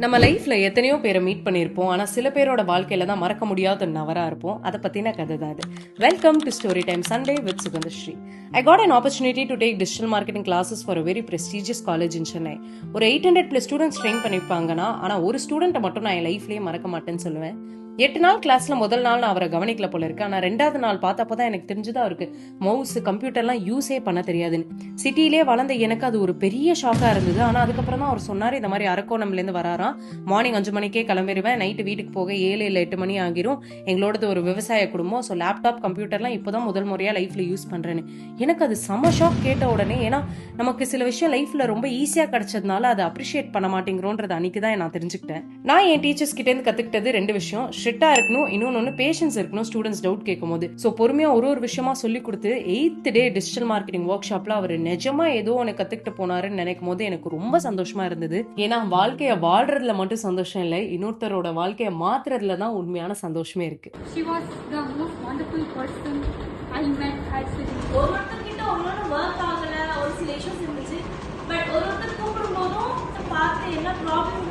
நம்ம லைஃப்ல எத்தனையோ பேரை மீட் பண்ணியிருப்போம். ஆனா சில பேரோட வாழ்க்கையில தான் மறக்க முடியாத நவரா இருப்போம். அதை பத்தின கதை தான் இது. Welcome to story time Sunday with Suganthasri. I got an opportunity to take digital marketing classes for a very prestigious college in Chennai. ஒரு 800+ ஸ்டூடெண்ட்ஸ் ட்ரெயின் பண்ணிருப்பாங்கன்னா, ஆனா ஒரு ஸ்டூடெண்ட்டை மட்டும் நான் என் லைஃப்லயே மறக்க மாட்டேன்னு சொல்லுவேன். 8 நாள் கிளாஸ்ல முதல் நாள் நான் அவரை கவனிக்கல போல இருக்கு. ஆனா 2வது நாள் பார்த்தப்பதான் எனக்கு தெரிஞ்சதா அவருக்கு மவுஸ் கம்ப்யூட்டர்லாம் யூஸே பண்ண தெரியாதுன்னு. சிட்டிலே வளர்ந்த எனக்கு அது ஒரு பெரிய ஷாக்கா இருந்தது. ஆனா அதுக்கப்புறம் தான் அவர் சொன்னாரு, இந்த மாதிரி அரக்கோணம்ல இருந்து வராராம். மார்னிங் 5 மணிக்கே கிளம்பிடுவேன், நைட்டு வீட்டுக்கு போக 7 இல்ல 8 மணி ஆகிரும். எங்களோடது ஒரு விவசாய குடும்பம். ஸோ லேப்டாப் கம்ப்யூட்டர்லாம் இப்போதான் முதல் முறையா லைஃப்ல யூஸ் பண்றேன்னு. எனக்கு அது செம ஷாக் கேட்ட உடனே. ஏன்னா நமக்கு சில விஷயம் லைஃப்ல ரொம்ப ஈஸியா கிடைச்சதுனால அதை அப்ரிஷியேட் பண்ண மாட்டேங்கிறோன்றது அன்னைக்கு தான் நான் தெரிஞ்சுக்கிட்டேன். நான் என் டீச்சர்ஸ் கிட்ட இருந்து கத்துக்கிட்டது 2 விஷயம். ஸ்ட்ரிக்டா இருக்கணும், இன்னொன்னு பேஷன்ஸ் இருக்கணும் ஸ்டூடெண்ட்ஸ் டவுட் கேட்கும் போது. ஸோ பொறுமையா ஒரு விஷயமா சொல்லி கொடுத்து 8th டே டிஜிட்டல் மார்க்கெட்டிங் ஒர்க் ஷாப்ல அவர் நிஜமா ஏதோ ஒன்று கத்துக்கிட்டு போனாருன்னு நினைக்கும் போது எனக்கு ரொம்ப சந்தோஷமா இருந்தது. ஏன்னா வாழ்க்கைய வாழ்றதுல மட்டும் சந்தோஷம் இல்லை, இன்னொருத்தரோட வாழ்க்கைய மாத்துறதுல தான் உண்மையான சந்தோஷமே இருக்கு. ஒருத்தர்கிட்ட ஒன்னொன்னு ஒர்க் ஆகல, ஒரு சில இஷ்யூஸ் இருந்துச்சு. பட் ஒருத்தர் கூப்பிடும் போதும் பார்த்து என்ன ப்ராப்ளம்